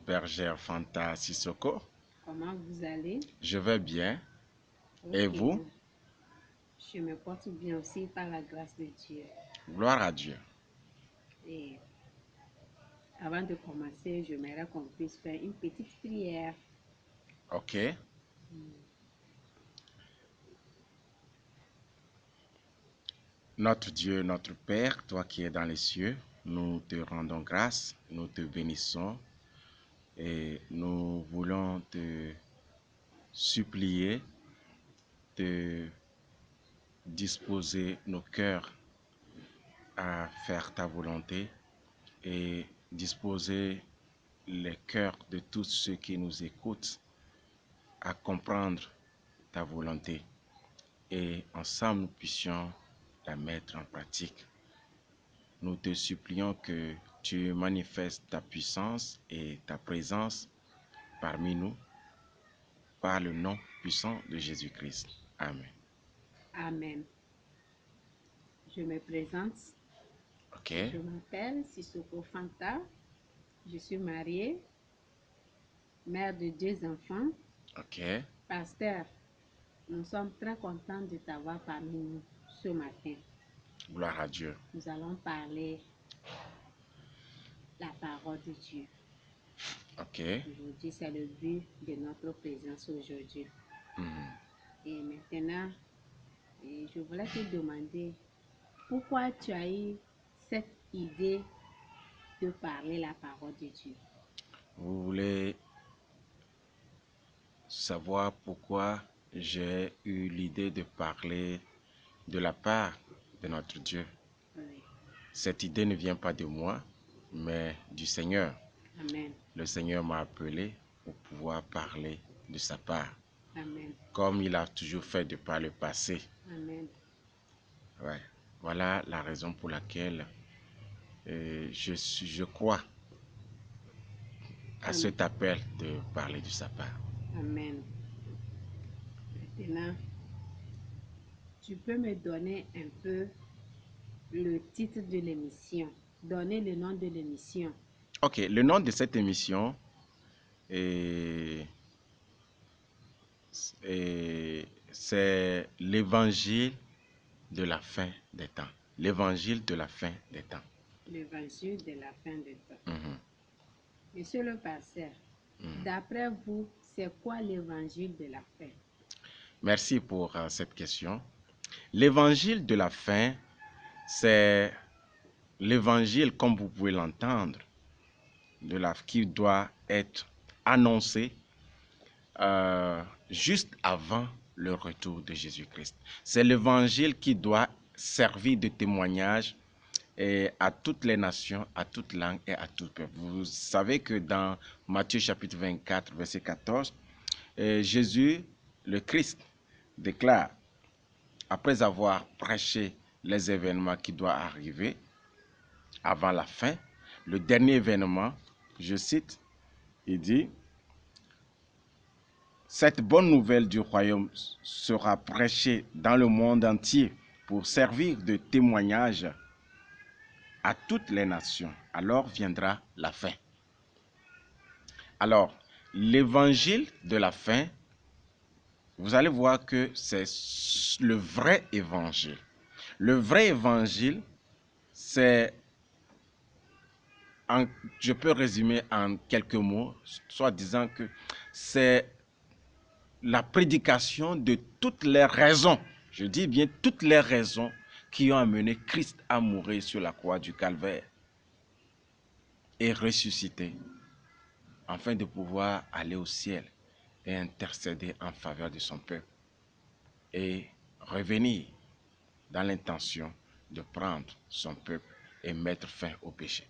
bergère Fanta Sissoko. Comment vous allez? Je vais bien. Et Ok. vous? Je me porte bien aussi par la grâce de Dieu. Gloire à Dieu. Et avant de commencer, j'aimerais qu'on puisse faire une petite prière. Ok. Notre Dieu, notre Père, toi qui es dans les cieux, nous te rendons grâce, nous te bénissons et nous voulons te supplier de disposer nos cœurs à faire ta volonté et disposer les cœurs de tous ceux qui nous écoutent à comprendre ta volonté et ensemble nous puissions la mettre en pratique. Nous te supplions que tu manifestes ta puissance et ta présence parmi nous par le nom puissant de Jésus-Christ. Amen. Amen. Je me présente. Ok. Je m'appelle Sissoko Fanta. Je suis mariée, mère de 2 enfants, Ok. pasteur. Nous sommes très contents de t'avoir parmi nous ce matin. Gloire à Dieu. Nous allons parler la parole de Dieu. Ok. Aujourd'hui, c'est le but de notre présence aujourd'hui. Mhm. Et maintenant, je voulais te demander pourquoi tu as eu cette idée de parler la parole de Dieu. Vous voulez savoir pourquoi j'ai eu l'idée de parler de la part de notre Dieu. Oui. Cette idée ne vient pas de moi, mais du Seigneur. Amen. Le Seigneur m'a appelé pour pouvoir parler de sa part, Amen. comme il a toujours fait de par le passé. Amen. Ouais. Voilà la raison pour laquelle je crois à cet appel de parler de sa part. Amen. Maintenant, tu peux me donner un peu le titre de l'émission, donner le nom de l'émission. Ok, le nom de cette émission c'est l'évangile de la fin des temps. L'évangile de la fin des temps. L'évangile de la fin des temps. Mhm. Monsieur le pasteur, d'après vous, c'est quoi l'évangile de la fin? Merci pour cette question. L'évangile de la fin, c'est l'évangile, comme vous pouvez l'entendre, qui doit être annoncé juste avant le retour de Jésus-Christ. C'est l'évangile qui doit servir de témoignage à toutes les nations, à toute langue et à tout peuple. Vous savez que dans Matthieu chapitre 24, verset 14, Jésus, le Christ, déclare, après avoir prêché les événements qui doivent arriver avant la fin, le dernier événement, je cite, il dit, cette bonne nouvelle du royaume sera prêchée dans le monde entier pour servir de témoignage à toutes les nations. Alors viendra la fin. Alors, l'évangile de la fin, vous allez voir que c'est le vrai évangile. Le vrai évangile, c'est, je peux résumer en quelques mots, soit disant que c'est la prédication de toutes les raisons, je dis bien toutes les raisons qui ont amené Christ à mourir sur la croix du Calvaire et ressusciter, afin de pouvoir aller au ciel et intercéder en faveur de son peuple et revenir dans l'intention de prendre son peuple et mettre fin au péché.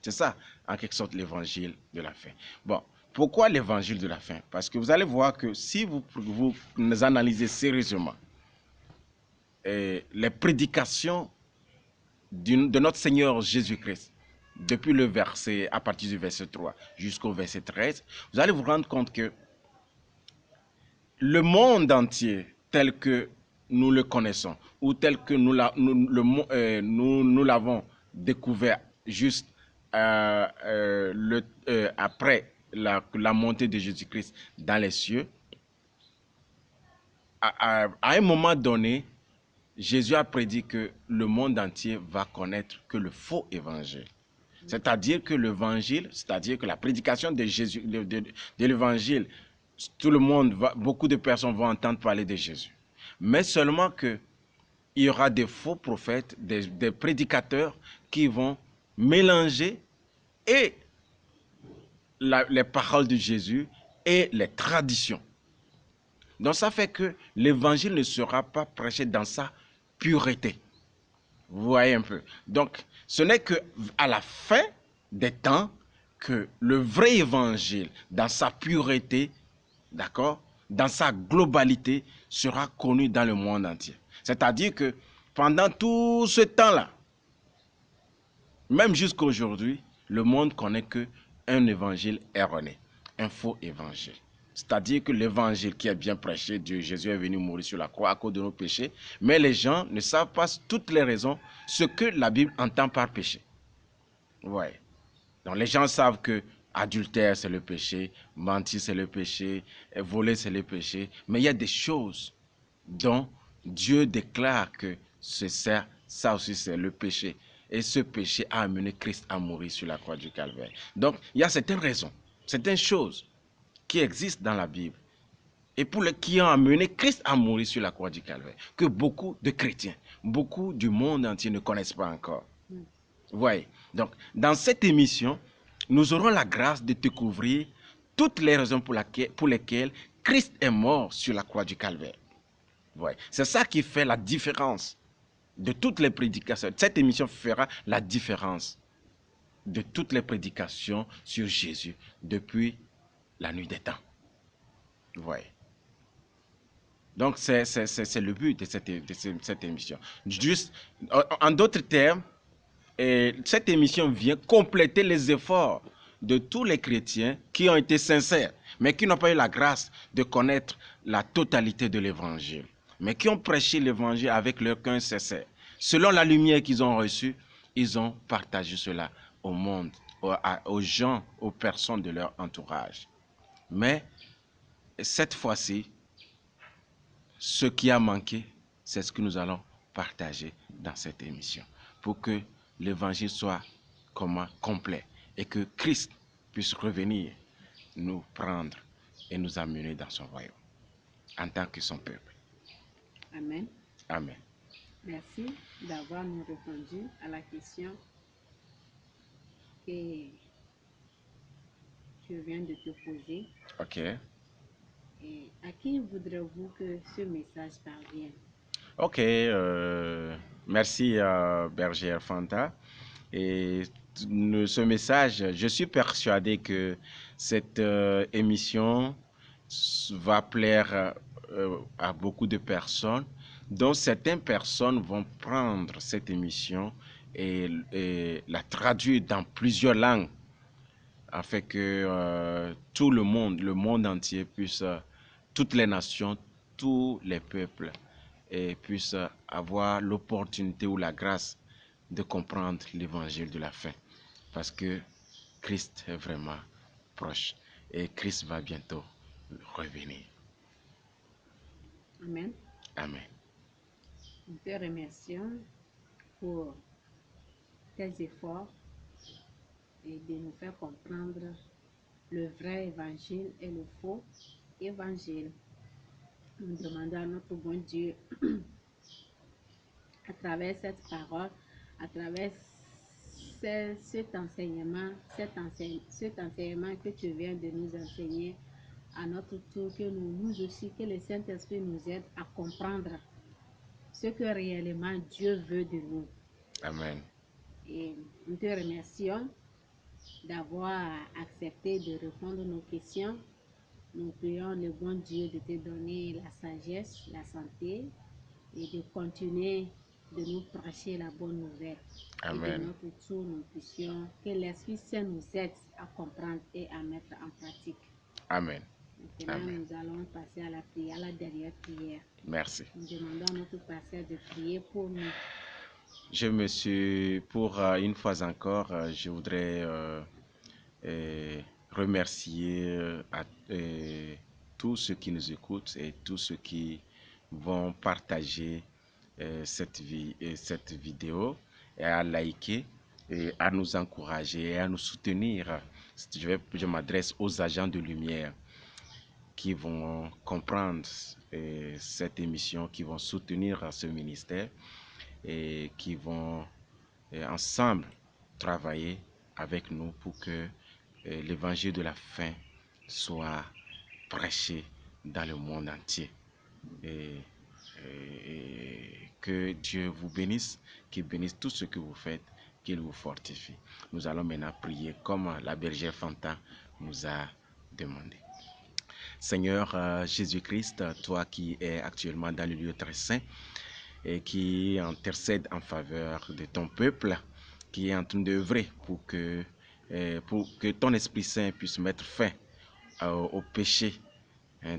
C'est ça, en quelque sorte, l'évangile de la fin. Bon, pourquoi l'évangile de la fin? Parce que vous allez voir que si vous analysez sérieusement les prédications de notre Seigneur Jésus-Christ, depuis le verset, à partir du verset 3 jusqu'au verset 13, vous allez vous rendre compte que le monde entier, tel que nous le connaissons, ou tel que nous l'avons découvert juste après la montée de Jésus-Christ dans les cieux, à un moment donné, Jésus a prédit que le monde entier va connaître que le faux évangile. C'est-à-dire que l'évangile, c'est-à-dire que la prédication de Jésus, de l'évangile, tout le monde beaucoup de personnes vont entendre parler de Jésus. Mais seulement que il y aura des faux prophètes, des prédicateurs qui vont mélanger et les paroles de Jésus et les traditions. Donc ça fait que l'évangile ne sera pas prêché dans sa pureté. Vous voyez un peu. Donc ce n'est qu'à la fin des temps que le vrai évangile, dans sa pureté, d'accord, dans sa globalité, sera connu dans le monde entier. C'est-à-dire que pendant tout ce temps-là, même jusqu'à aujourd'hui, le monde connaît qu'un évangile erroné, un faux évangile. C'est-à-dire que l'évangile qui est bien prêché, Dieu, Jésus est venu mourir sur la croix à cause de nos péchés, mais les gens ne savent pas toutes les raisons, ce que la Bible entend par péché. Ouais. Donc les gens savent que adultère c'est le péché, mentir c'est le péché, voler c'est le péché, mais il y a des choses dont Dieu déclare que ça aussi c'est le péché. Et ce péché a amené Christ à mourir sur la croix du Calvaire. Donc il y a certaines raisons, certaines choses qui existent dans la Bible et qui ont amené Christ à mourir sur la croix du Calvaire, que beaucoup de chrétiens, beaucoup du monde entier ne connaissent pas encore. Vous voyez. Donc, dans cette émission, nous aurons la grâce de découvrir toutes les raisons pour lesquelles Christ est mort sur la croix du Calvaire. Ouais. C'est ça qui fait la différence de toutes les prédications. Cette émission fera la différence de toutes les prédications sur Jésus depuis la nuit des temps. Ouais. Donc, c'est le but de cette émission. Juste, en d'autres termes, et cette émission vient compléter les efforts de tous les chrétiens qui ont été sincères, mais qui n'ont pas eu la grâce de connaître la totalité de l'évangile, mais qui ont prêché l'évangile avec leur cœur sincère. Selon la lumière qu'ils ont reçue, ils ont partagé cela au monde, aux gens, aux personnes de leur entourage. Mais cette fois-ci, ce qui a manqué, c'est ce que nous allons partager dans cette émission, pour que l'évangile soit complet et que Christ puisse revenir nous prendre et nous amener dans son royaume en tant que son peuple. Amen. Amen. Merci d'avoir nous répondu à la question que je viens de te poser. Ok. Et à qui voudrez-vous que ce message parvienne? Ok. Merci Bergère Fanta. Et ce message, je suis persuadé que cette émission va plaire à beaucoup de personnes. Donc certaines personnes vont prendre cette émission et la traduire dans plusieurs langues afin que tout le monde entier puisse, toutes les nations, tous les peuples puissent avoir l'opportunité ou la grâce de comprendre l'évangile de la fin. Parce que Christ est vraiment proche et Christ va bientôt revenir. Amen. Amen. Nous te remercions pour tes efforts et de nous faire comprendre le vrai évangile et le faux évangile. Nous demandons à notre bon Dieu, à travers cette parole, à travers cet enseignement que tu viens de nous enseigner, à notre tour, que nous aussi, que le Saint-Esprit nous aide à comprendre ce que réellement Dieu veut de nous. Amen. Et nous te remercions d'avoir accepté de répondre à nos questions. Nous prions le bon Dieu de te donner la sagesse, la santé et de continuer de nous prêcher la bonne nouvelle. Amen. Et de notre tour, nous puissions, que l'Esprit Saint nous aide à comprendre et à mettre en pratique. Amen. Maintenant, Amen. nous allons passer à la prière, à la dernière prière. Merci. Nous demandons à notre pasteur de prier pour nous. je me suis, pour une fois encore, je voudrais remercier tous ceux qui nous écoutent et tous ceux qui vont partager cette vidéo et à liker et à nous encourager et à nous soutenir. Je m'adresse aux agents de lumière qui vont comprendre cette émission, qui vont soutenir ce ministère et qui vont ensemble travailler avec nous pour que l'évangile de la fin soit prêché dans le monde entier. Et, que Dieu vous bénisse, qu'il bénisse tout ce que vous faites, qu'il vous fortifie. Nous allons maintenant prier comme la bergère Fanta nous a demandé. Seigneur Jésus-Christ, toi qui es actuellement dans le lieu très saint et qui intercède en faveur de ton peuple, qui est en train d'œuvrer pour que ton Esprit Saint puisse mettre fin au péché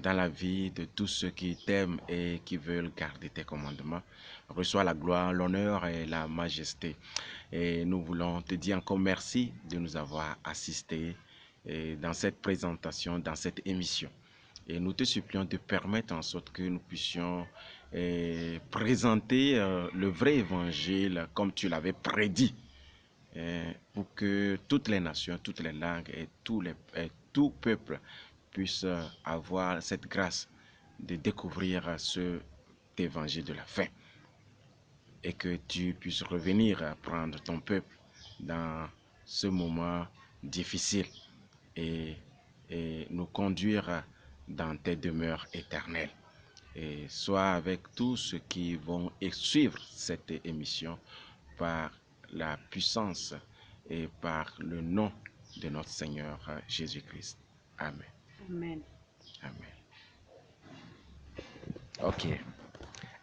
dans la vie de tous ceux qui t'aiment et qui veulent garder tes commandements. Reçois la gloire, l'honneur et la majesté. Et nous voulons te dire encore merci de nous avoir assistés dans cette présentation, dans cette émission. Et nous te supplions de permettre en sorte que nous puissions présenter le vrai évangile comme tu l'avais prédit, pour que toutes les nations, toutes les langues et tout peuple puissent avoir cette grâce de découvrir cet évangile de la fin. Et que tu puisses revenir prendre ton peuple dans ce moment difficile et nous conduire dans tes demeures éternelles. Et sois avec tous ceux qui vont suivre cette émission par la puissance et par le nom de notre Seigneur Jésus-Christ. Amen. Amen. Amen. Ok.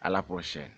À la prochaine.